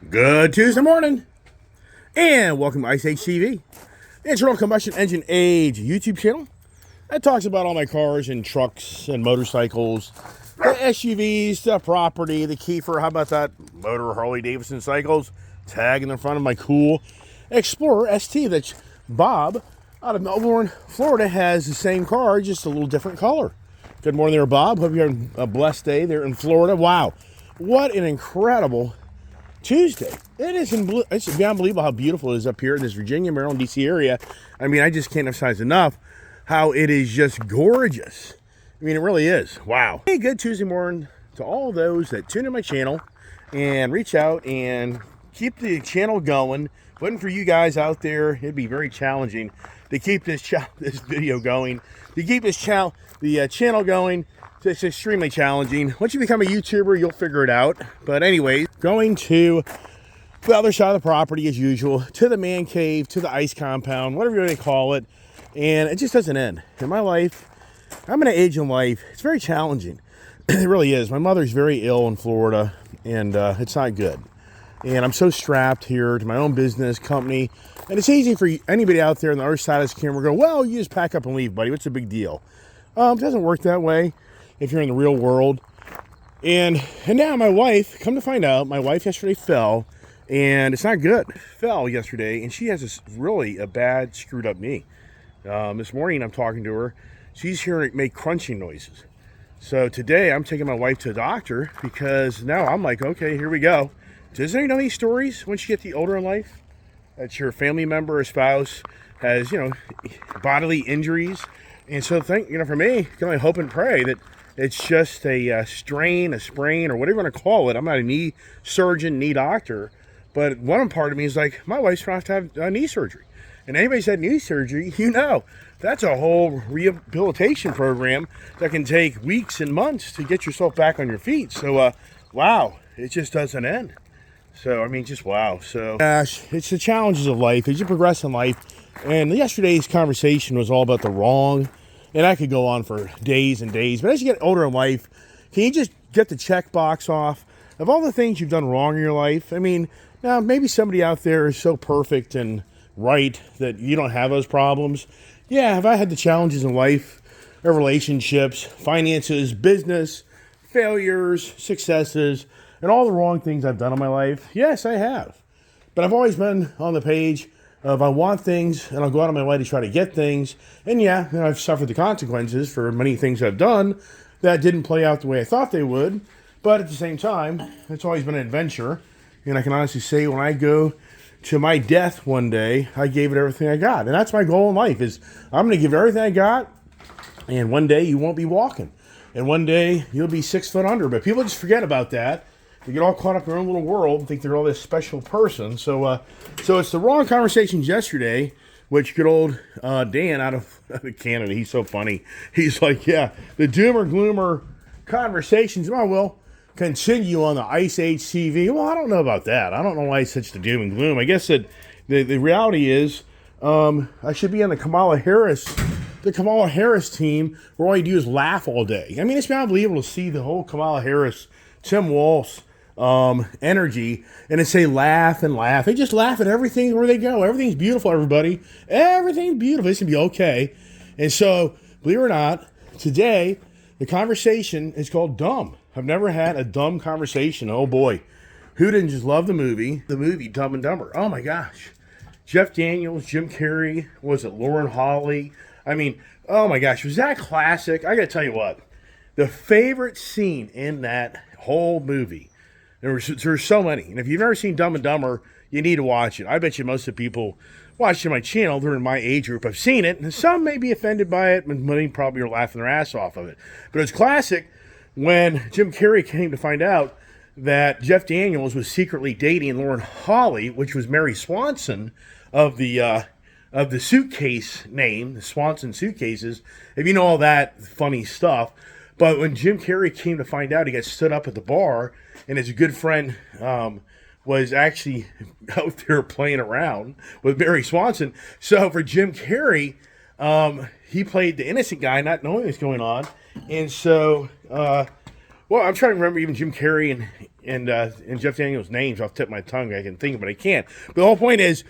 Good Tuesday morning, and welcome to Ice Age TV, the internal combustion engine age YouTube channel that talks about all my cars and trucks and motorcycles, the SUVs, the property, the Kiefer. How about that motor Harley Davidson cycles tagging in front of my cool Explorer ST that Bob out of Melbourne, Florida has the same car, just a little different color. Good morning there, Bob. Hope you're having a blessed day there in Florida. Wow, what an incredible Tuesday. It's beyond believable how beautiful it is up here in this Virginia, Maryland, D.C. area. I mean, I just can't emphasize enough how it is just gorgeous. I mean, it really is. Wow. Hey, good Tuesday morning to all those that tune in my channel and reach out and keep the channel going. Waiting for you guys out there. It'd be very challenging to keep this video going, to keep this channel going. It's extremely challenging. Once you become a YouTuber, you'll figure it out. But anyways, going to the other side of the property as usual, to the man cave, to the ice compound, whatever you want to call it. And it just doesn't end. In my life, I'm in an age in life, it's very challenging. It really is. My mother's very ill in Florida, and it's not good. And I'm so strapped here to my own business, company. And it's easy for anybody out there on the other side of this camera to go, well, you just pack up and leave, buddy. What's the big deal? It doesn't work that way if you're in the real world. And now my wife, come to find out, my wife yesterday fell, and it's not good. Fell yesterday, and she has a bad screwed up knee. This morning I'm talking to her. She's hearing it make crunching noises. So today I'm taking my wife to the doctor because now I'm like, okay, here we go. Does anybody know any stories once you get the older in life that your family member or spouse has, bodily injuries? And so for me, I can only hope and pray that it's just a strain, a sprain, or whatever you want to call it. I'm not a knee surgeon, knee doctor, but one part of me is like, my wife's going to have knee surgery. And anybody's had knee surgery, that's a whole rehabilitation program that can take weeks and months to get yourself back on your feet. So, wow, it just doesn't end. So, I mean, just wow. So, gosh, it's the challenges of life as you progress in life. And yesterday's conversation was all about the wrong. And I could go on for days and days. But as you get older in life, can you just get the check box off of all the things you've done wrong in your life? I mean, now maybe somebody out there is so perfect and right that you don't have those problems. Yeah, have I had the challenges in life, relationships, finances, business, failures, successes, and all the wrong things I've done in my life? Yes, I have. But I've always been on the page of I want things, and I'll go out of my way to try to get things. And yeah, I've suffered the consequences for many things I've done that didn't play out the way I thought they would. But at the same time, it's always been an adventure. And I can honestly say when I go to my death one day, I gave it everything I got. And that's my goal in life is I'm going to give everything I got, and one day you won't be walking. And one day you'll be 6 foot under. But people just forget about that. They get all caught up in their own little world and think they're all this special person. So it's the wrong conversations yesterday, which good old Dan out of Canada, he's so funny. He's like, yeah, the doomer gloomer conversations, we'll continue on the Ice Age TV. Well, I don't know about that. I don't know why it's such the doom and gloom. I guess that the reality is I should be on the Kamala Harris team where all you do is laugh all day. I mean, it's been unbelievable to see the whole Kamala Harris, Tim Walz energy, and they say laugh and laugh. They just laugh at everything where they go. Everything's beautiful, everybody. Everything's beautiful. It's going to be okay. And so, believe it or not, today, the conversation is called dumb. I've never had a dumb conversation. Oh boy. Who didn't just love the movie Dumb and Dumber? Oh my gosh. Jeff Daniels, Jim Carrey, was it Lauren Holly? I mean, oh my gosh, was that classic? I got to tell you what, the favorite scene in that whole movie, there's so many. And if you've never seen Dumb and Dumber, you need to watch it. I bet you most of the people watching my channel, they're in my age group, have seen it. And some may be offended by it, and many probably are laughing their ass off of it. But it's classic when Jim Carrey came to find out that Jeff Daniels was secretly dating Lauren Holly, which was Mary Swanson of the suitcase name, the Swanson suitcases. If you know all that funny stuff. But when Jim Carrey came to find out, he got stood up at the bar, and his good friend was actually out there playing around with Mary Swanson. So for Jim Carrey, he played the innocent guy, not knowing what's going on. And so Well, I'm trying to remember even Jim Carrey and Jeff Daniels' names off the tip of my tongue. I can think, but I can't. But the whole point is,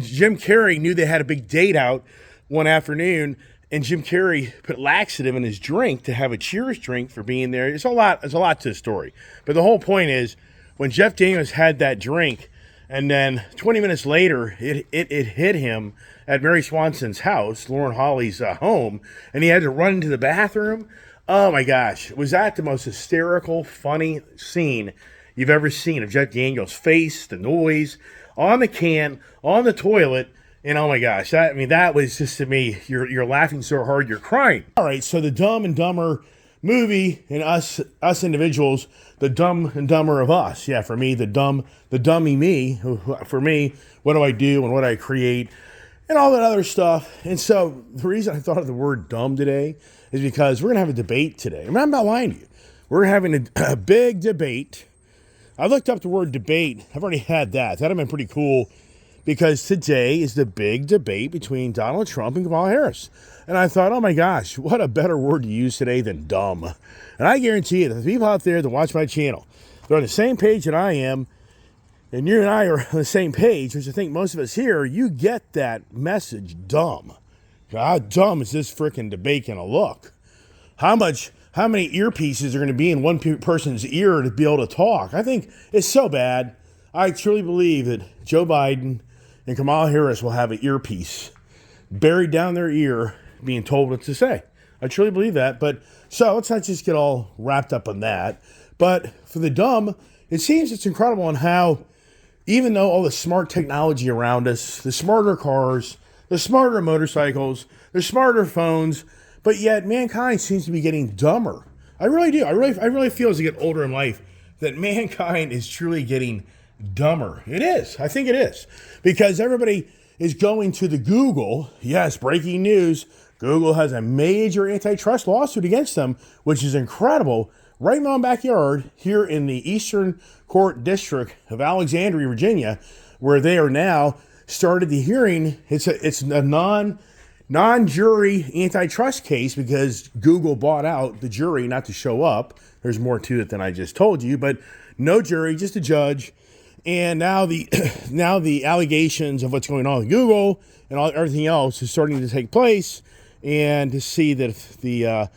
Jim Carrey knew they had a big date out one afternoon, and Jim Carrey put laxative in his drink to have a cheers drink for being there. There's a lot to the story. But the whole point is, when Jeff Daniels had that drink, and then 20 minutes later, it hit him at Mary Swanson's house, Lauren Holly's home, and he had to run into the bathroom. Oh my gosh, was that the most hysterical, funny scene you've ever seen of Jeff Daniels' face, the noise, on the can, on the toilet, and oh my gosh, that was just, to me, you're laughing so hard you're crying. All right, so the Dumb and Dumber movie, and us individuals, the Dumb and Dumber of us. Yeah, for me, the dummy me. For me, what do I do and what do I create, and all that other stuff. And so the reason I thought of the word dumb today is because we're going to have a debate today. I'm not lying to you. We're having a big debate. I looked up the word debate. I've already had that. That'd have been pretty cool, because today is the big debate between Donald Trump and Kamala Harris. And I thought, oh my gosh, what a better word to use today than dumb. And I guarantee you that the people out there that watch my channel, they're on the same page that I am, and you and I are on the same page, which I think most of us here, you get that message, dumb. How dumb is this freaking debate going to look? How many earpieces are going to be in one person's ear to be able to talk? I think it's so bad. I truly believe that Joe Biden and Kamala Harris will have an earpiece buried down their ear being told what to say. I truly believe that. But so let's not just get all wrapped up on that. But for the dumb, it seems it's incredible on how, even though all the smart technology around us, the smarter cars, the smarter motorcycles, the smarter phones, but yet mankind seems to be getting dumber. I really do. I really feel as I get older in life that mankind is truly getting dumber. It is. I think it is. Because everybody is going to the Google. Yes, breaking news. Google has a major antitrust lawsuit against them, which is incredible. Right in my own backyard, here in the Eastern Court District of Alexandria, Virginia, where they are now started the hearing. It's a non-jury antitrust case because Google bought out the jury not to show up. There's more to it than I just told you, but no jury, just a judge. And now the allegations of what's going on with Google and everything else is starting to take place, and to see that if the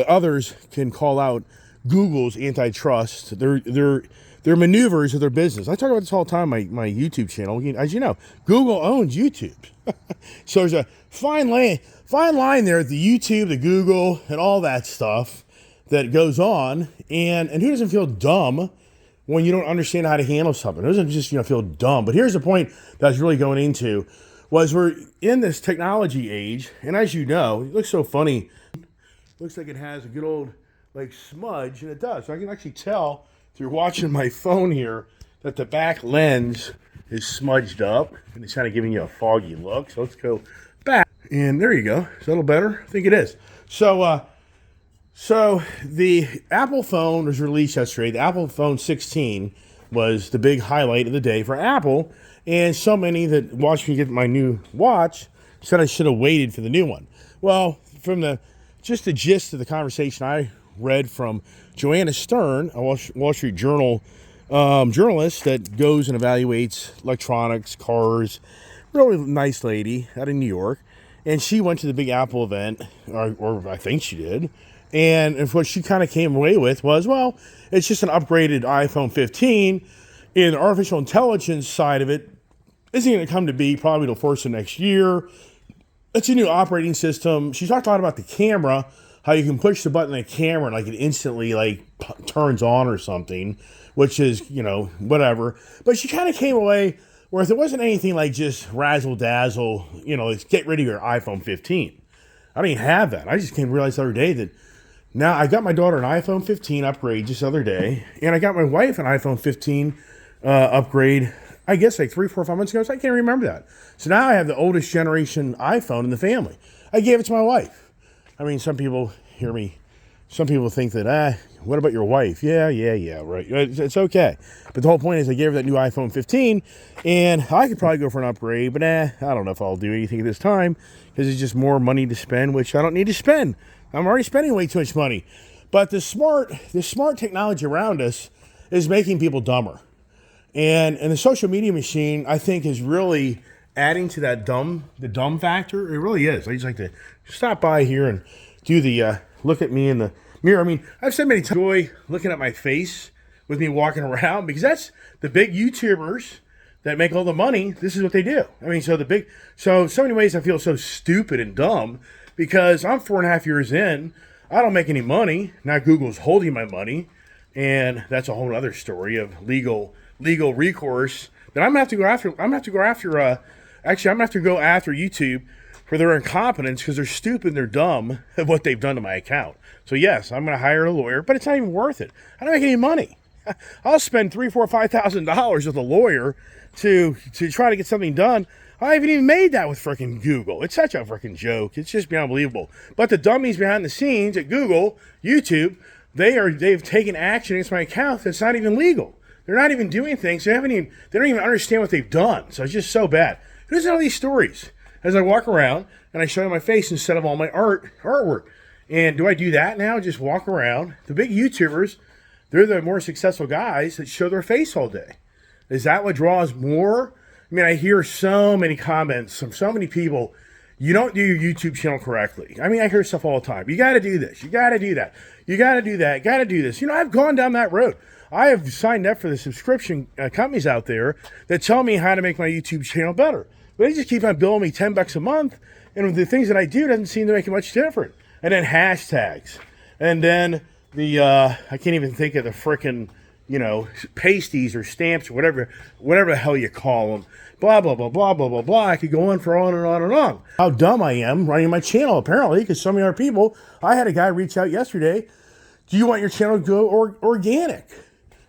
others can call out Google's antitrust, their maneuvers of their business. I talk about this all the time on my YouTube channel. As you know, Google owns YouTube. So there's a fine line there at the YouTube, the Google, and all that stuff that goes on. And who doesn't feel dumb when you don't understand how to handle something? Who doesn't just feel dumb? But here's the point that I was really going into, was we're in this technology age, and as you know, it looks so funny. It looks like it has a good old smudge, and it does. So I can actually tell through watching my phone here that the back lens is smudged up, and it's kind of giving you a foggy look. So let's go back, and there you go. Is that a little better? I think it is. So the Apple phone was released yesterday. The Apple phone 16 was the big highlight of the day for Apple, and so many that watched me get my new watch said I should have waited for the new one. Well, from the gist of the conversation I read from Joanna Stern, a Wall Street Journal journalist that goes and evaluates electronics, cars, really nice lady out of New York, and she went to the big Apple event, or I think she did, and what she kind of came away with was, well, it's just an upgraded iPhone 15, and the artificial intelligence side of it isn't going to come to be probably till first of next year. It's a new operating system. She talked a lot about the camera, how you can push the button on the camera and it instantly turns on or something, which is, whatever. But she kind of came away where if it wasn't anything like just razzle dazzle, let's get rid of your iPhone 15. I don't even have that. I just came to realize the other day that now I got my daughter an iPhone 15 upgrade just the other day, and I got my wife an iPhone 15 upgrade, I guess 3, 4, 5 months ago. So I can't remember that. So now I have the oldest generation iPhone in the family. I gave it to my wife. I mean, some people hear me. Some people think that, what about your wife? Yeah, right. It's okay. But the whole point is I gave her that new iPhone 15, and I could probably go for an upgrade, but I don't know if I'll do anything at this time because it's just more money to spend, which I don't need to spend. I'm already spending way too much money. But the smart technology around us is making people dumber. And the social media machine, I think, is really adding to that the dumb factor. It really is. I just like to stop by here and do the look at me in the mirror. I mean, I've said many times, I enjoy looking at my face with me walking around, because that's the big YouTubers that make all the money. This is what they do. I mean, so many ways I feel so stupid and dumb, because I'm 4.5 years in. I don't make any money. Now Google's holding my money, and that's a whole other story of legal recourse that I'm gonna have to go after. I'm gonna have to go after YouTube for their incompetence, because they're stupid and they're dumb at what they've done to my account. So yes, I'm gonna hire a lawyer, but it's not even worth it. I don't make any money. I'll spend $3,000, $4,000, $5,000 with a lawyer to try to get something done. I haven't even made that with freaking Google. It's such a freaking joke. It's just beyond unbelievable. But the dummies behind the scenes at Google, YouTube, they've taken action against my account that's not even legal. They're not even doing things. They don't even understand what they've done. So it's just so bad. Who doesn't know these stories? As I walk around and I show you my face instead of all my artwork. And do I do that now? Just walk around. The big YouTubers, they're the more successful guys that show their face all day. Is that what draws more? I mean, I hear so many comments from so many people, you don't do your YouTube channel correctly. I mean, I hear stuff all the time. You got to do this. You got to do that. You got to do that. Got to do this. I've gone down that road. I have signed up for the subscription companies out there that tell me how to make my YouTube channel better. But they just keep on billing me $10 a month, and the things that I do doesn't seem to make it much different. And then hashtags. And then I can't even think of the frickin', pasties or stamps or whatever the hell you call them. Blah, blah, blah, blah, blah, blah, blah. I could go on for on and on and on. How dumb I am running my channel, apparently, because so many other people. I had a guy reach out yesterday. Do you want your channel to go organic?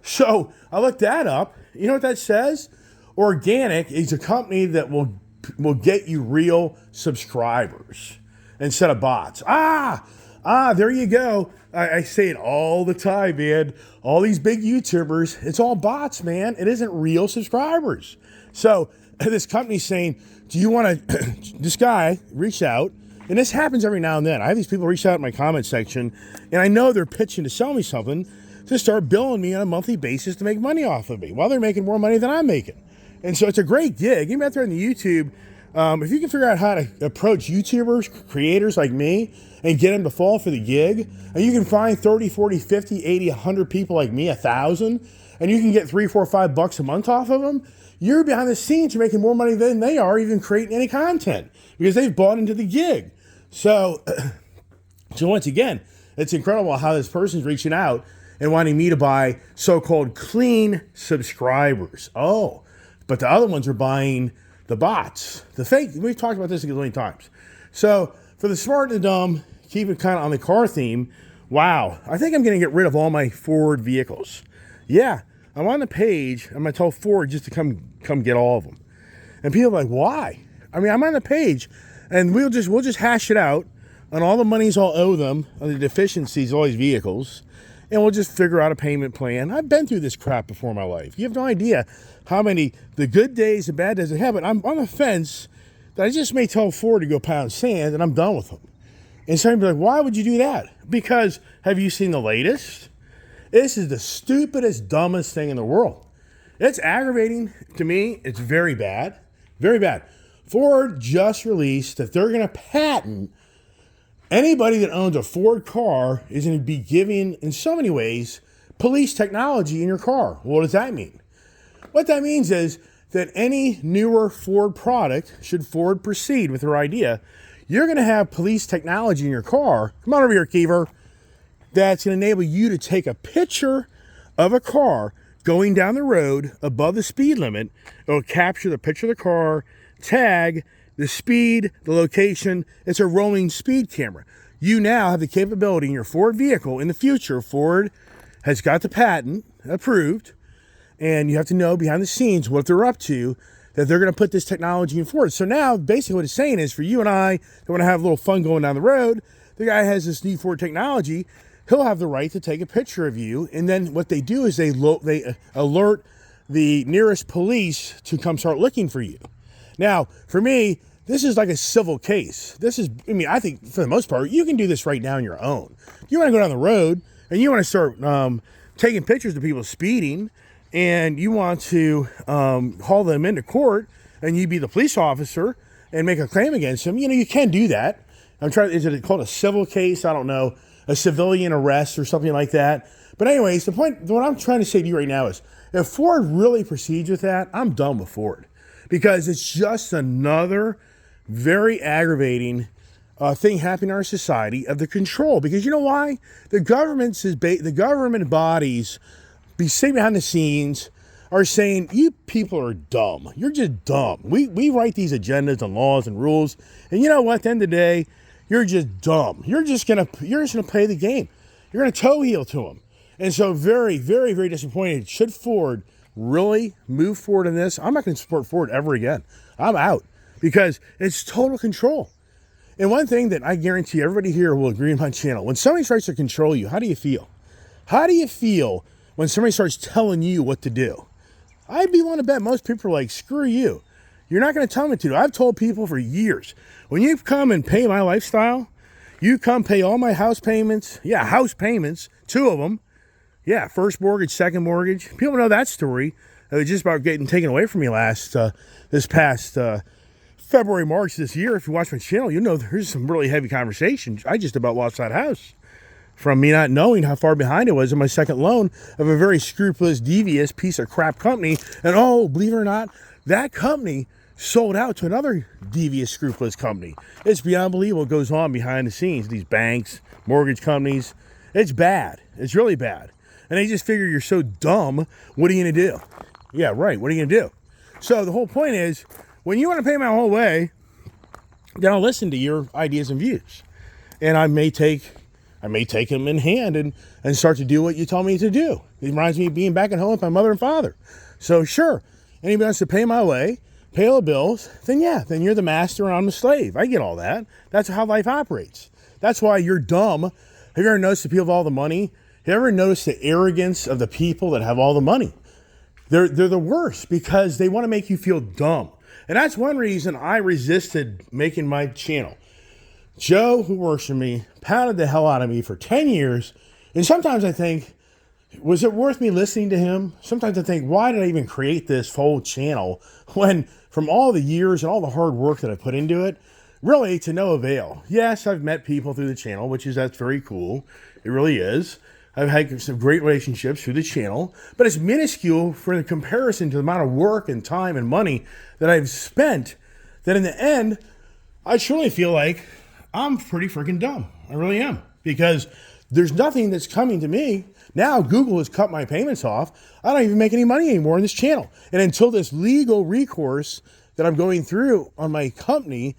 So I looked that up. You know what that says? Organic is a company that will get you real subscribers instead of bots. There you go. I say it all the time, man. All these big YouTubers, it's all bots, man. It isn't real subscribers. So this company's saying, do you want to, this guy reached out, and this happens every now and then. I have these people reach out in my comment section, and I know they're pitching to sell me something to start billing me on a monthly basis to make money off of me while they're making more money than I'm making. And so it's a great gig. Even out there on the YouTube, if you can figure out how to approach YouTubers, creators like me, and get them to fall for the gig, and you can find 30, 40, 50, 80, 100 people like me, 1,000, and you can get $3, $4, $5 a month off of them, you're behind the scenes, you're making more money than they are even creating any content, because they've bought into the gig. So once again, it's incredible how this person's reaching out and wanting me to buy so-called clean subscribers. Oh, but the other ones are buying the bots, the fake. We've talked about this a gazillion times. So for the smart and the dumb, keep it kind of on the car theme. Wow, I think I'm going to get rid of all my Ford vehicles. Yeah, I'm on the page. I'm going to tell Ford just to come get all of them. And people are like, why? I mean, I'm on the page, and we'll just hash it out on all the monies I'll owe them on the deficiencies of all these vehicles, and we'll just figure out a payment plan. I've been through this crap before in my life. You have no idea how many the good days and bad days I have. But I'm on the fence that I just may tell Ford to go pound sand, and I'm done with them. And somebody will be like, why would you do that? Because have you seen the latest? This is the stupidest, dumbest thing in the world. It's aggravating to me. It's very bad. Very bad. Ford just released that they're going to patent anybody that owns a Ford car is going to be giving, in so many ways, police technology in your car. What does that mean? What that means is that any newer Ford product, should Ford proceed with their idea, you're going to have police technology in your car. Come on over here, Kiever. That's going to enable you to take a picture of a car going down the road above the speed limit. It'll capture the picture of the car, tag the speed, the location. It's a rolling speed camera. You now have the capability in your Ford vehicle. In the future, Ford has got the patent approved, and you have to know behind the scenes what they're up to, that they're going to put this technology in Ford. So now, basically what it's saying is, for you and I that want to have a little fun going down the road, the guy has this new Ford technology, he'll have the right to take a picture of you, and then what they do is they alert the nearest police to come start looking for you. Now, for me, this is like a civil case. I think for the most part, you can do this right now on your own. You want to go down the road, and you want to start taking pictures of people speeding, and you want to haul them into court, and you be the police officer and make a claim against them, you can do that. Is it called a civil case? I don't know, a civilian arrest or something like that. But anyways, what I'm trying to say to you right now is, if Ford really proceeds with that, I'm done with Ford, because it's just another very aggravating thing happening in our society of the control. Because you know why? The government bodies sitting behind the scenes are saying, you people are dumb. You're just dumb. We write these agendas and laws and rules, and you know what? At the end of the day, you're just dumb. You're just gonna play the game. You're gonna toe heel to them. And so very, very, very disappointed. Should Ford really move forward in this? I'm not going to support Ford ever again. I'm out, because it's total control. And one thing that I guarantee everybody here will agree on my channel, when somebody starts to control you, how do you feel? How do you feel when somebody starts telling you what to do? I'd be willing to bet most people are like, screw you. You're not going to tell me what to do. I've told people for years, when you come and pay my lifestyle, you come pay all my house payments. Yeah, house payments, 2 of them. Yeah, first mortgage, second mortgage. People know that story. It was just about getting taken away from me this past February, March this year. If you watch my channel, you know there's some really heavy conversations. I just about lost that house from me not knowing how far behind it was in my second loan of a very scrupulous, devious piece of crap company. And believe it or not, that company sold out to another devious, scrupulous company. It's beyond believable what goes on behind the scenes. These banks, mortgage companies, it's bad. It's really bad. And they just figure you're so dumb, what are you going to do? Yeah, right, what are you going to do? So the whole point is, when you want to pay my whole way, then I'll listen to your ideas and views. And I may take them in hand and start to do what you tell me to do. It reminds me of being back at home with my mother and father. So sure, anybody wants to pay my way, pay all the bills, then you're the master and I'm the slave. I get all that. That's how life operates. That's why you're dumb. Have you ever noticed the people with all the money? Have you ever noticed the arrogance of the people that have all the money? They're the worst, because they want to make you feel dumb. And that's one reason I resisted making my channel. Joe, who works for me, pounded the hell out of me for 10 years. And sometimes I think, was it worth me listening to him? Sometimes I think, why did I even create this whole channel when, from all the years and all the hard work that I put into it, really to no avail? Yes, I've met people through the channel, that's very cool. It really is. I've had some great relationships through the channel, but it's minuscule for the comparison to the amount of work and time and money that I've spent, that in the end, I truly feel like I'm pretty freaking dumb. I really am, because there's nothing that's coming to me. Now Google has cut my payments off. I don't even make any money anymore on this channel. And until this legal recourse that I'm going through on my company,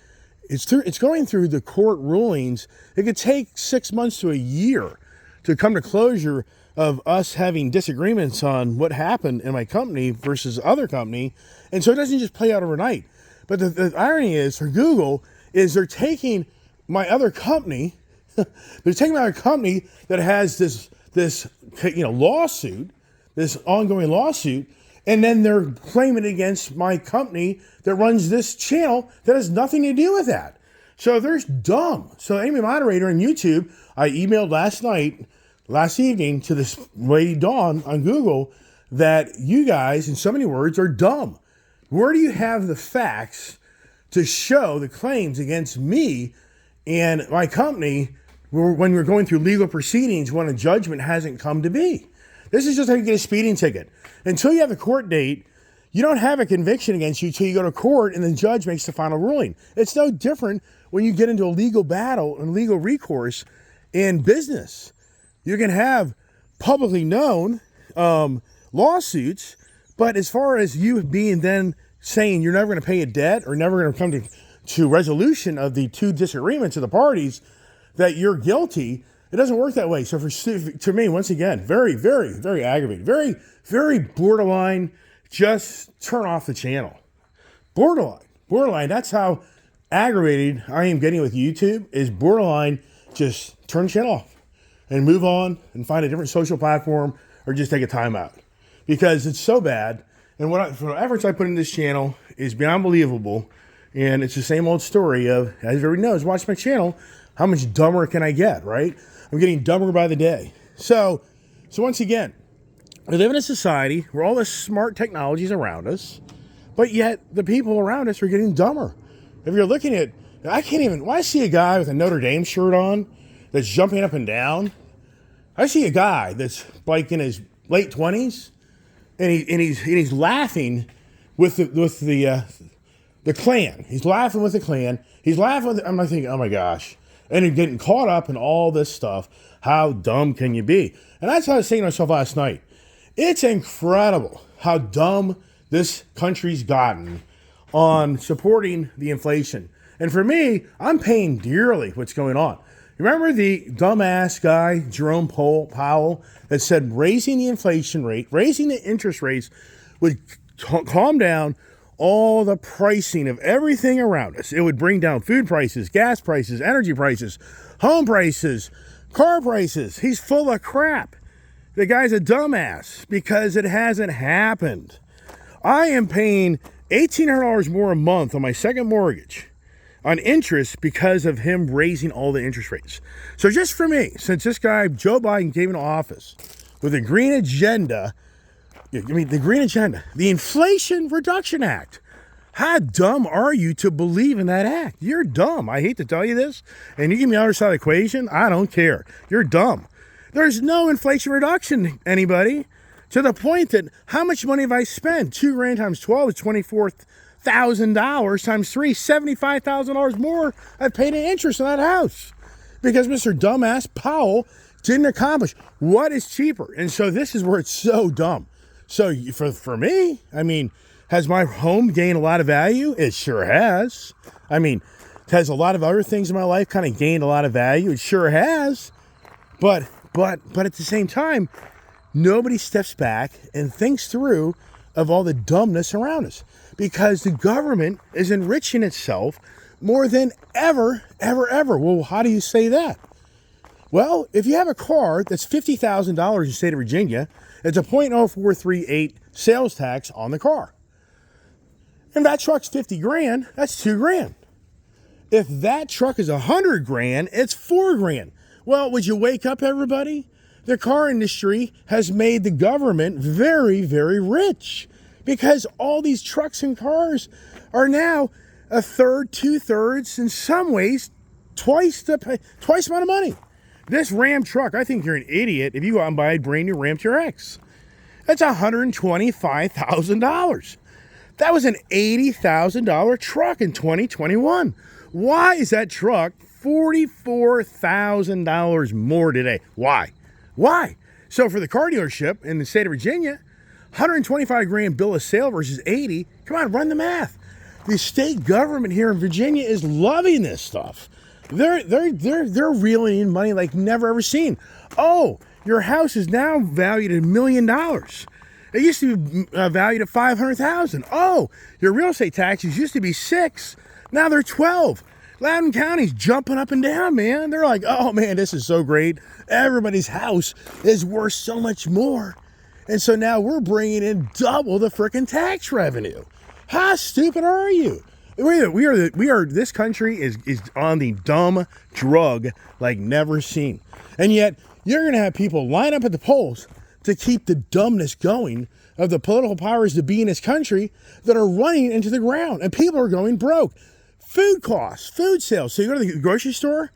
it's going through the court rulings. It could take 6 months to a year to come to closure of us having disagreements on what happened in my company versus other company. And so it doesn't just play out overnight. But the irony is, for Google, is they're taking my other company, that has this lawsuit, this ongoing lawsuit, and then they're claiming it against my company that runs this channel that has nothing to do with that. So they're dumb. So Amy Moderator on YouTube, I emailed last evening to this lady Dawn on Google that you guys, in so many words, are dumb. Where do you have the facts to show the claims against me and my company when we're going through legal proceedings when a judgment hasn't come to be? This is just like you get a speeding ticket. Until you have a court date, you don't have a conviction against you until you go to court and the judge makes the final ruling. It's no different when you get into a legal battle and legal recourse in business. You can have publicly known lawsuits, but as far as you being then saying you're never going to pay a debt or never going to come to resolution of the two disagreements of the parties, that you're guilty, it doesn't work that way. So to me, once again, very, very, very aggravating, very, very borderline, just turn off the channel. Borderline. That's how aggravated I am getting with YouTube, is borderline, just turn the channel off and move on and find a different social platform or just take a timeout, because it's so bad. And for the efforts I put in this channel is beyond believable. And it's the same old story of, as everybody knows, watch my channel, how much dumber can I get, right? I'm getting dumber by the day. So once again, we live in a society where all this smart technology is around us, but yet the people around us are getting dumber. If you're looking at, when I see a guy with a Notre Dame shirt on that's jumping up and down, I see a guy that's like in his late 20s, and he's laughing with the Klan. He's laughing with the Klan. He's laughing with I'm thinking, oh my gosh. And you're getting caught up in all this stuff. How dumb can you be? And that's what I was saying to myself last night. It's incredible how dumb this country's gotten on supporting the inflation. And for me, I'm paying dearly what's going on. Remember the dumbass guy, Jerome Powell, that said raising the inflation rate, raising the interest rates would calm down all the pricing of everything around us. It would bring down food prices, gas prices, energy prices, home prices, car prices. He's full of crap. The guy's a dumbass because it hasn't happened. I am paying $1,800 more a month on my second mortgage on interest because of him raising all the interest rates. So just for me, since this guy, Joe Biden, came into office with a green agenda, the Inflation Reduction Act. How dumb are you to believe in that act? You're dumb. I hate to tell you this. And you give me the other side of the equation, I don't care. You're dumb. There's no inflation reduction, anybody. To the point that how much money have I spent? $2,000 times 12 is $24,000 times 3, $75,000 more I've paid in interest on that house. Because Mr. Dumbass Powell didn't accomplish what is cheaper. And so this is where it's so dumb. So for me, has my home gained a lot of value? It sure has. Has a lot of other things in my life kind of gained a lot of value? It sure has. But at the same time, nobody steps back and thinks through of all the dumbness around us, because the government is enriching itself more than ever. Well, how do you say that? Well, if you have a car that's $50,000 in the state of Virginia, it's a 0.0438 sales tax on the car. And that truck's $50,000, that's $2,000. If that truck is $100,000, it's $4,000. Well, would you wake up, everybody? The car industry has made the government very, very rich, because all these trucks and cars are now a third, 2/3, in some ways, twice the amount of money. This Ram truck, I think you're an idiot if you go out and buy a brand new Ram TRX. That's $125,000. That was an $80,000 truck in 2021. Why is that truck $44,000 more today? Why? So for the car dealership in the state of Virginia, $125,000 bill of sale versus $80. Come on, run the math. The state government here in Virginia is loving this stuff. They're reeling in money like never ever seen. Oh, your house is now valued at $1 million. It used to be valued at $500,000. Oh, your real estate taxes used to be $6,000. Now they're $12,000. Loudoun County's jumping up and down, man. They're like, oh man, this is so great. Everybody's house is worth so much more. And so now we're bringing in double the frickin' tax revenue. How stupid are you? This country is on the dumb drug like never seen. And yet you're going to have people line up at the polls to keep the dumbness going of the political powers that be in this country that are running into the ground, and people are going broke. Food costs, food sales. So you go to the grocery store,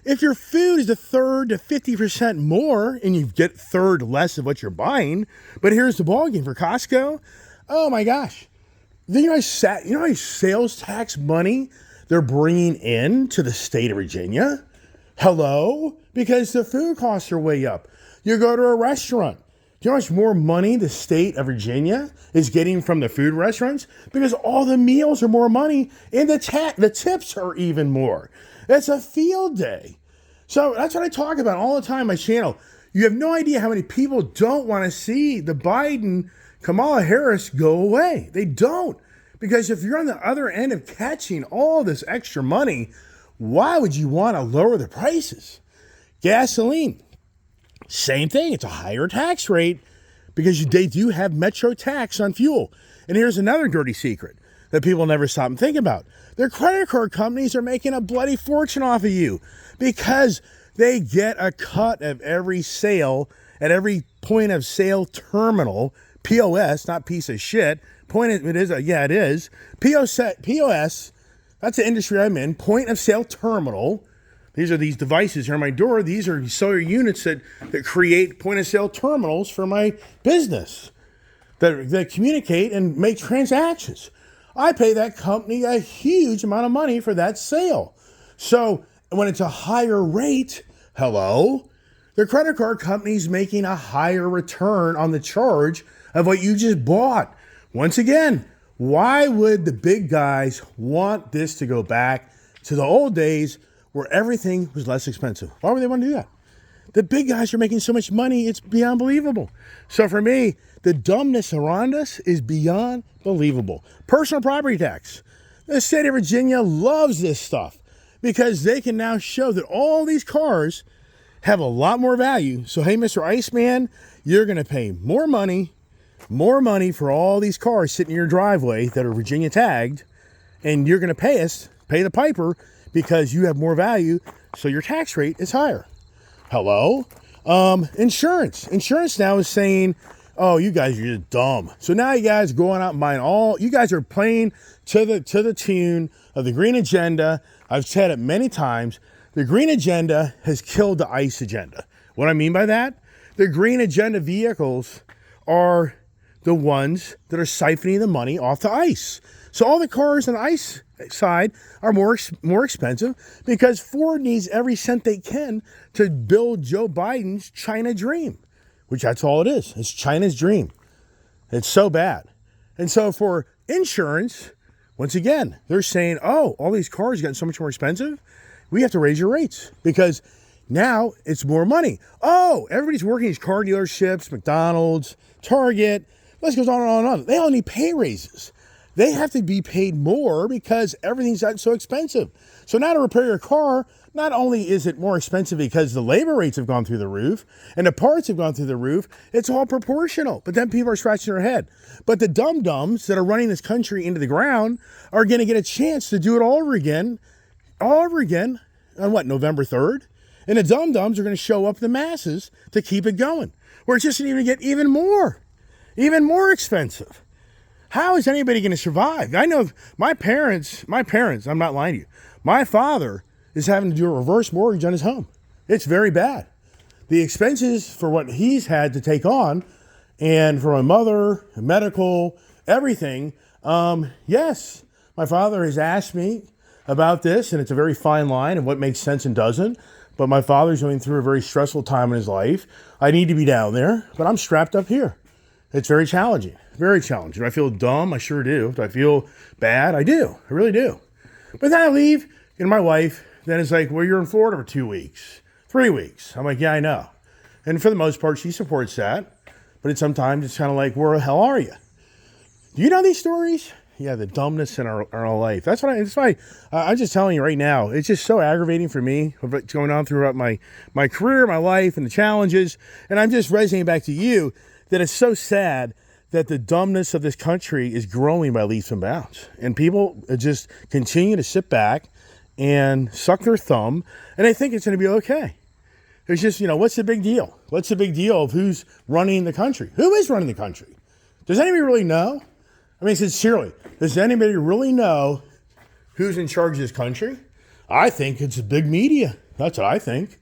if your food is a third to 50% more and you get third less of what you're buying, but here's the ballgame for Costco. Oh my gosh. You know how much sales tax money they're bringing in to the state of Virginia? Hello? Because the food costs are way up. You go to a restaurant. Do you know how much more money the state of Virginia is getting from the food restaurants? Because all the meals are more money and the tips are even more. It's a field day. So that's what I talk about all the time on my channel. You have no idea how many people don't want to see the Kamala Harris go away. They don't. Because if you're on the other end of catching all this extra money, why would you want to lower the prices? Gasoline, same thing. It's a higher tax rate because they do have Metro tax on fuel. And here's another dirty secret that people never stop and think about. Their credit card companies are making a bloody fortune off of you because They get a cut of every sale at every point of sale terminal. POS, not piece of shit. It is. POS, that's the industry I'm in. Point of sale terminal. These are these devices here on my door. These are cellular units that create point of sale terminals for my business that communicate and make transactions. I pay that company a huge amount of money for that sale. So when it's a higher rate, hello, the credit card company's making a higher return on the charge of what you just bought. Once again, why would the big guys want this to go back to the old days where everything was less expensive? Why would they want to do that? The big guys are making so much money, it's beyond believable. So for me, the dumbness around us is beyond believable. Personal property tax. The state of Virginia loves this stuff because they can now show that all these cars have a lot more value. So, hey, Mr. Iceman, you're going to pay more money for all these cars sitting in your driveway that are Virginia tagged, and you're going to pay the piper because you have more value, so your tax rate is higher. Hello? Insurance. Insurance now is saying, oh, you guys are just dumb. So now you guys going out and buying you guys are playing to the tune of the green agenda. I've said it many times. The green agenda has killed the ICE agenda. What I mean by that? The green agenda vehicles are the ones that are siphoning the money off the ICE. So all the cars on the ICE side are more expensive because Ford needs every cent they can to build Joe Biden's China dream, which that's all it is. It's China's dream. It's so bad. And so for insurance, once again, they're saying, oh, all these cars are getting so much more expensive. We have to raise your rates because now it's more money. Oh, everybody's working these car dealerships, McDonald's, Target, list goes on and on and on. They all need pay raises. They have to be paid more because everything's gotten so expensive. So now to repair your car, not only is it more expensive because the labor rates have gone through the roof and the parts have gone through the roof, it's all proportional. But then people are scratching their head. But the dum-dums that are running this country into the ground are going to get a chance to do it all over again on November 3rd? And the dum-dums are going to show up the masses to keep it going. Where it's just going to get even more expensive. How is anybody going to survive? I know my parents, I'm not lying to you. My father is having to do a reverse mortgage on his home. It's very bad. The expenses for what he's had to take on, and for my mother, medical, everything, yes, my father has asked me about this, and it's a very fine line of what makes sense and doesn't. But my father's going through a very stressful time in his life. I need to be down there, but I'm strapped up here. It's very challenging, very challenging. Do I feel dumb? I sure do. Do I feel bad? I do. I really do. But then I leave, and my wife then is like, well, you're in Florida for 2 weeks, 3 weeks. I'm like, yeah, I know. And for the most part, she supports that. But sometimes it's kind of like, where the hell are you? Do you know these stories? Yeah, the dumbness in our life. That's why I'm just telling you right now. It's just so aggravating for me what's going on throughout my career, my life, and the challenges. And I'm just resonating back to you that it's so sad that the dumbness of this country is growing by leaps and bounds. And people just continue to sit back and suck their thumb, and they think it's going to be okay. It's just, what's the big deal? What's the big deal of who's running the country? Who is running the country? Does anybody really know? I mean, sincerely, does anybody really know who's in charge of this country? I think it's the big media. That's what I think.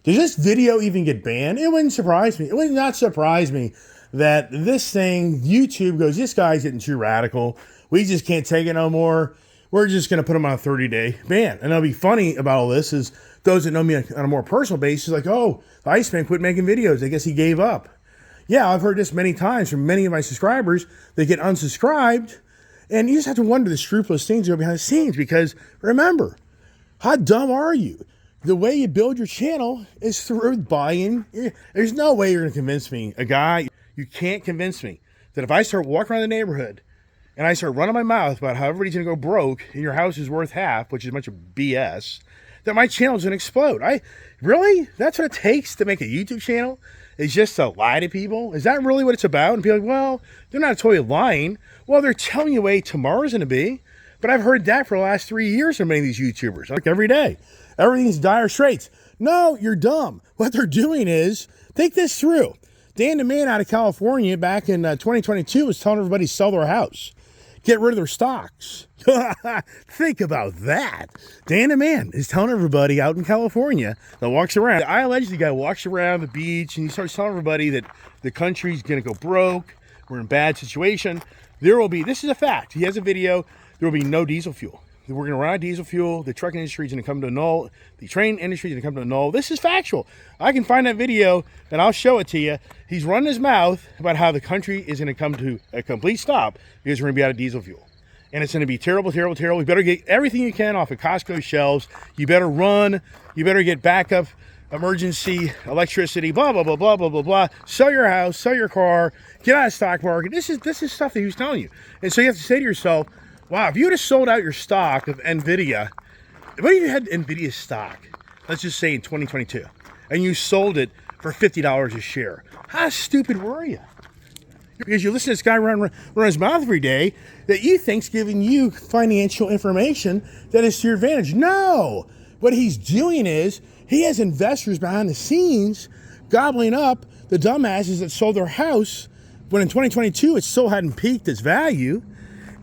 Does this video even get banned? It wouldn't surprise me. It would not surprise me that this thing, YouTube goes, this guy's getting too radical. We just can't take it no more. We're just going to put him on a 30-day ban. And it'll be funny about all this is those that know me on a more personal basis, like, oh, the Iceman quit making videos. I guess he gave up. Yeah, I've heard this many times from many of my subscribers. They get unsubscribed, and you just have to wonder the scrupulous things that are behind the scenes because, remember, how dumb are you? The way you build your channel is through buying. There's no way you're going to convince me, you can't convince me that if I start walking around the neighborhood and I start running my mouth about how everybody's going to go broke and your house is worth half, which is a bunch of BS, that my channel is going to explode. Really? That's what it takes to make a YouTube channel? Is just to lie to people? Is that really what it's about? And people are like, well, they're not totally lying. Well, they're telling you the way tomorrow's going to be. But I've heard that for the last 3 years from many of these YouTubers. Like every day. Everything's dire straits. No, you're dumb. What they're doing is, think this through. Dan the Man out of California back in 2022 was telling everybody to sell their house, get rid of their stocks. Think about that. Dan the Man is telling everybody out in California that walks around. I allegedly guy walks around the beach and he starts telling everybody that the country's going to go broke. We're in a bad situation. There will be, this is a fact. He has a video. There will be no diesel fuel. We're going to run out of diesel fuel. The trucking industry is going to come to a null. The train industry is going to come to a null. This is factual. I can find that video and I'll show it to you. He's running his mouth about how the country is going to come to a complete stop because we're going to be out of diesel fuel. And it's going to be terrible, terrible, terrible. You better get everything you can off of Costco shelves. You better run. You better get backup, emergency, electricity, blah, blah, blah, blah, blah, blah, blah. Sell your house, sell your car, get out of the stock market. This is stuff that he was telling you. And so you have to say to yourself, wow, if you would have sold out your stock of NVIDIA, what if you had NVIDIA stock, let's just say in 2022, and you sold it for $50 a share? How stupid were you? Because you listen to this guy run his mouth every day that you think's giving you financial information that is to your advantage. No! What he's doing is he has investors behind the scenes gobbling up the dumbasses that sold their house when in 2022 it still hadn't peaked its value.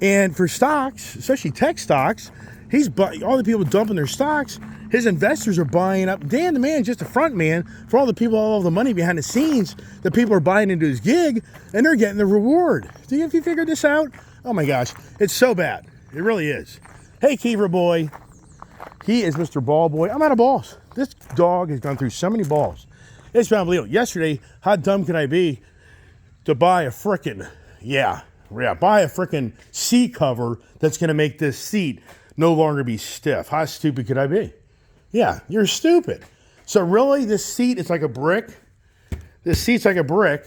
And for stocks, especially tech stocks, all the people dumping their stocks, his investors are buying up. Dan the Man, just a front man for all the people, all of the money behind the scenes. The people are buying into his gig, and they're getting the reward. Have you figured this out? Oh my gosh, it's so bad. It really is. Hey, Kiever boy. He is Mr. Ball Boy. I'm out of balls. This dog has gone through so many balls. It's unbelievable. Yesterday, how dumb could I be to buy a frickin', buy a frickin' seat cover that's going to make this seat no longer be stiff. How stupid could I be? Yeah, you're stupid. So really, this seat is like a brick. This seat's like a brick.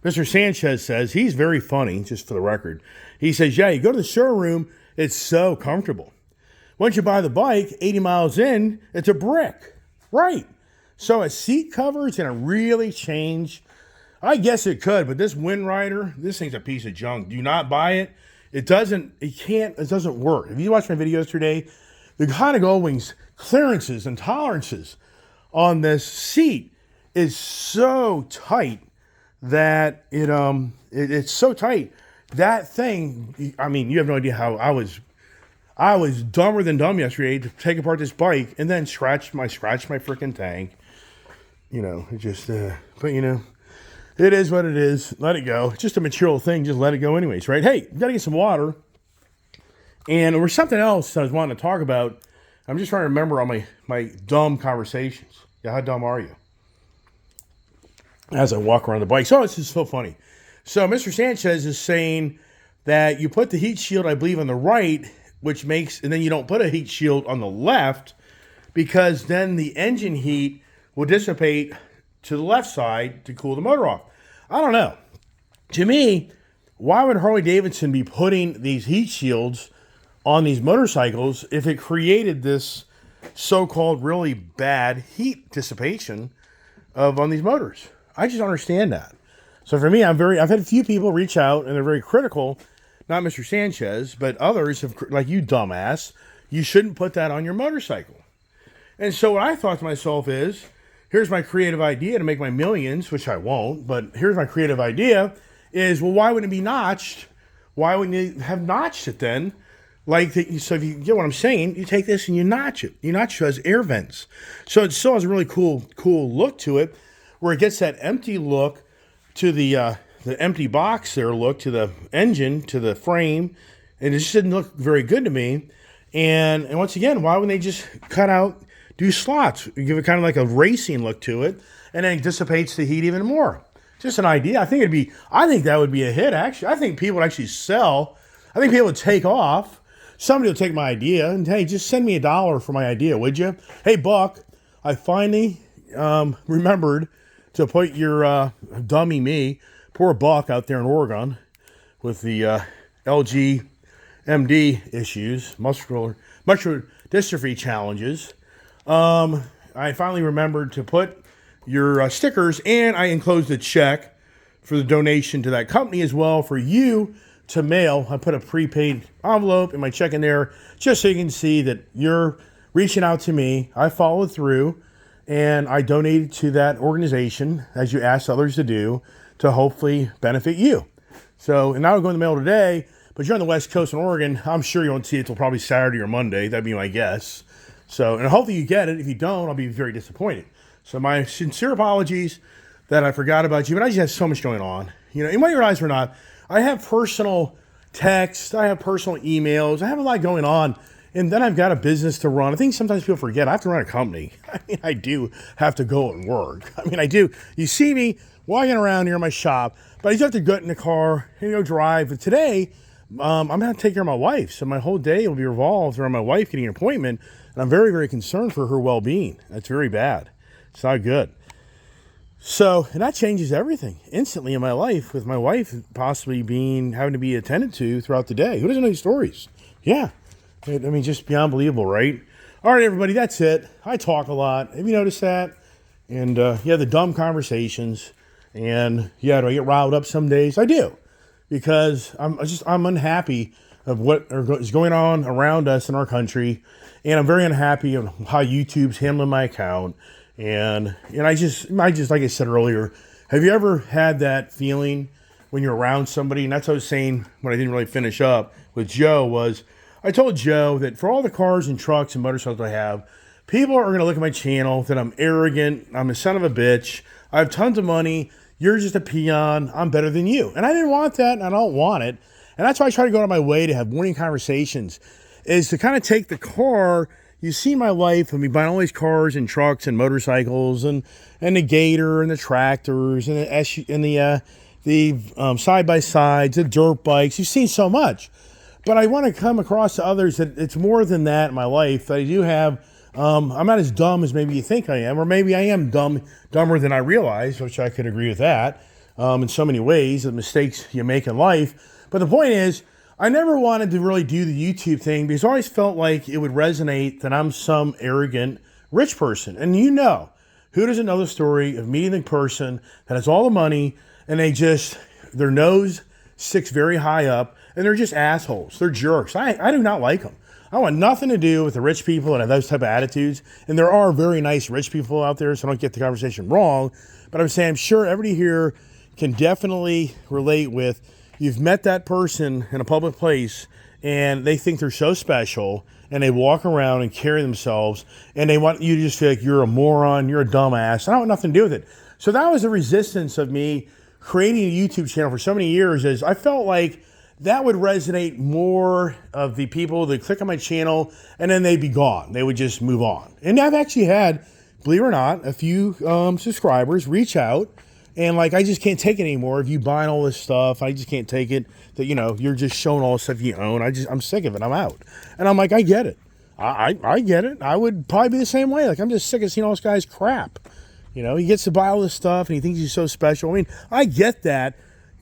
Mr. Sanchez says, he's very funny, just for the record. He says, yeah, you go to the showroom, it's so comfortable. Once you buy the bike, 80 miles in, it's a brick. Right. So a seat cover is going to really change. I guess it could, but this Wind Rider, this thing's a piece of junk. Do not buy it. It doesn't work. If you watch my videos today, the Honda Goldwing's clearances and tolerances on this seat is so tight that it's so tight. That thing, I mean, you have no idea how I was dumber than dumb yesterday to take apart this bike and then scratch my freaking tank. It just, but it is what it is. Let it go. It's just a material thing. Just let it go anyways, right? Hey, you got to get some water. And there was something else I was wanting to talk about. I'm just trying to remember all my dumb conversations. Yeah, how dumb are you? As I walk around the bike. So it's just so funny. So Mr. Sanchez is saying that you put the heat shield, I believe, on the right, and then you don't put a heat shield on the left because then the engine heat will dissipate to the left side to cool the motor off. I don't know. To me, why would Harley-Davidson be putting these heat shields on these motorcycles if it created this so-called really bad heat dissipation on these motors? I just don't understand that. So for me, I've had a few people reach out and they're very critical, not Mr. Sanchez, but others have, like, you dumbass, you shouldn't put that on your motorcycle. And so what I thought to myself is, here's my creative idea to make my millions, which I won't, but here's my creative idea is, well, why wouldn't it be notched? Why wouldn't you have notched it then? So if you get what I'm saying, you take this and you notch it. You notch it as air vents. So it still has a really cool look to it, where it gets that empty look to the empty box there look to the engine, to the frame, and it just didn't look very good to me. And once again, why wouldn't they just do slots, give it kind of like a racing look to it, and then it dissipates the heat even more? Just an idea. I think that would be a hit, actually. I think people would actually sell. I think people would take off. Somebody will take my idea and, hey, just send me $1 for my idea, would you? Hey, Buck, I finally remembered to put your dummy me, poor Buck out there in Oregon with the LG MD issues, muscular dystrophy challenges. I finally remembered to put your stickers, and I enclosed a check for the donation to that company as well for you to mail. I put a prepaid envelope in my check in there just so you can see that you're reaching out to me. I followed through, and I donated to that organization, as you asked others to do, to hopefully benefit you. So, and that will go in the mail today, but you're on the West Coast in Oregon, I'm sure you won't see it till probably Saturday or Monday. That'd be my guess. So, and hopefully you get it. If you don't, I'll be very disappointed. So my sincere apologies that I forgot about you, but I just have so much going on. You know, and whether you realize it or not, I have personal texts, I have personal emails, I have a lot going on. And then I've got a business to run. I think sometimes people forget I have to run a company. I mean, I do have to go and work. I mean, I do. You see me walking around near my shop, but I just have to get in the car and go drive. But today, I'm going to take care of my wife. So my whole day will be revolved around my wife getting an appointment. And I'm very, very concerned for her well-being. That's very bad. It's not good. So, and that changes everything instantly in my life, with my wife possibly having to be attended to throughout the day. Who doesn't know these stories? Yeah. I mean, just beyond believable, right? All right, everybody, that's it. I talk a lot. Have you noticed that? And the dumb conversations. And yeah, do I get riled up some days? I do, because I'm unhappy of what is going on around us in our country, and I'm very unhappy of how YouTube's handling my account. And I just like I said earlier, have you ever had that feeling when you're around somebody? And that's what I was saying when I didn't really finish up with Joe was, I told Joe that for all the cars and trucks and motorcycles I have, people are going to look at my channel that I'm arrogant, I'm a son of a bitch, I have tons of money, you're just a peon, I'm better than you. And I didn't want that, and I don't want it. And that's why I try to go out of my way to have morning conversations, is to kind of take the car. You see my life of me buying all these cars and trucks and motorcycles and the Gator and the tractors and the side-by-sides, the dirt bikes. You've seen so much. But I want to come across to others that it's more than that in my life, that I do have, I'm not as dumb as maybe you think I am, or maybe I am dumber than I realize, which I could agree with that in so many ways, the mistakes you make in life. But the point is, I never wanted to really do the YouTube thing because I always felt like it would resonate that I'm some arrogant rich person. And you know, who doesn't know the story of meeting the person that has all the money and their nose sticks very high up, and they're just assholes. They're jerks. I do not like them. I want nothing to do with the rich people that have those type of attitudes. And there are very nice rich people out there, so don't get the conversation wrong. But I'm saying, I'm sure everybody here can definitely relate with, you've met that person in a public place and they think they're so special and they walk around and carry themselves and they want you to just feel like you're a moron, you're a dumbass. I don't want nothing to do with it. So that was the resistance of me creating a YouTube channel for so many years, is I felt like that would resonate more of the people that click on my channel and then they'd be gone. They would just move on. And I've actually had, believe it or not, a few subscribers reach out and like, I just can't take it anymore. If you buying all this stuff, I just can't take it that, you're just showing all the stuff you own. I'm sick of it. I'm out. And I'm like, I get it. I get it. I would probably be the same way. Like, I'm just sick of seeing all this guy's crap. He gets to buy all this stuff and he thinks he's so special. I mean, I get that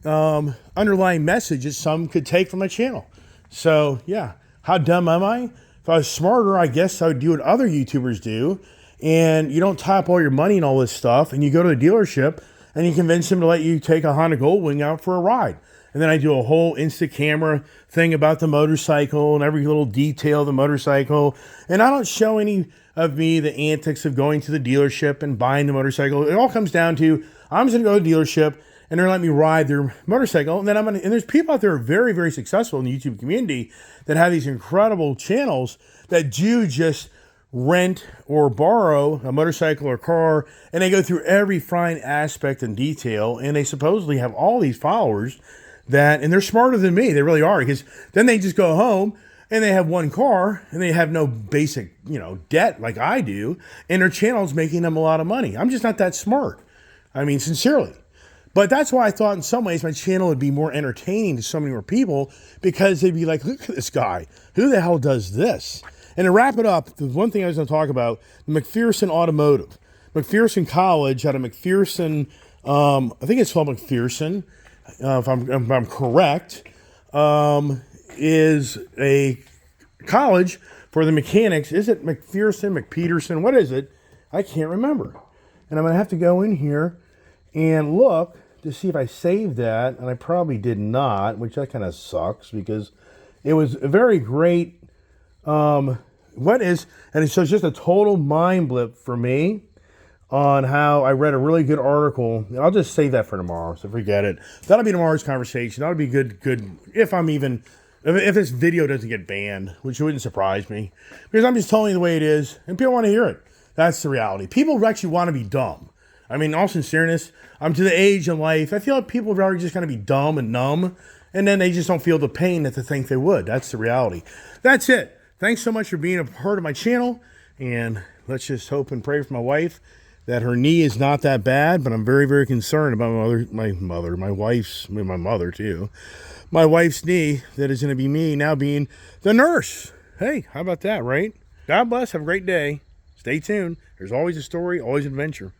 underlying message that some could take from my channel. So yeah, how dumb am I? If I was smarter, I guess I would do what other YouTubers do. And you don't tie up all your money and all this stuff, and you go to the dealership and you convince them to let you take a Honda Goldwing out for a ride. And then I do a whole Insta camera thing about the motorcycle and every little detail of the motorcycle. And I don't show any of the antics of going to the dealership and buying the motorcycle. It all comes down to, I'm just gonna go to the dealership and they're letting me ride their motorcycle. And then and there's people out there who are very, very successful in the YouTube community that have these incredible channels that do just rent or borrow a motorcycle or car, and they go through every fine aspect and detail, and they supposedly have all these followers and they're smarter than me. They really are, because then they just go home and they have one car and they have no basic, debt like I do, and their channel's making them a lot of money. I'm just not that smart. I mean, sincerely. But that's why I thought in some ways my channel would be more entertaining to so many more people, because they'd be like, look at this guy. Who the hell does this? And to wrap it up, the one thing I was going to talk about, the McPherson Automotive. McPherson College out of McPherson, I think it's called McPherson, if I'm correct, is a college for the mechanics. Is it McPherson, McPeterson? What is it? I can't remember. And I'm going to have to go in here and look to see if I saved that. And I probably did not, which that kind of sucks, because it was a very great, and so it's just a total mind blip for me. on how I read a really good article. I'll just save that for tomorrow, so forget it. That'll be tomorrow's conversation. That'll be good if this video doesn't get banned, which wouldn't surprise me. Because I'm just telling you the way it is, and people want to hear it. That's the reality. People actually want to be dumb. I mean, in all sincereness, I'm to the age in life, I feel like people are already just going to be dumb and numb, and then they just don't feel the pain that they think they would. That's the reality. That's it. Thanks so much for being a part of my channel, and let's just hope and pray for my wife that her knee is not that bad, but I'm very, very concerned about my mother too. My wife's knee, that is going to be me now being the nurse. Hey, how about that, right? God bless. Have a great day. Stay tuned. There's always a story, always adventure.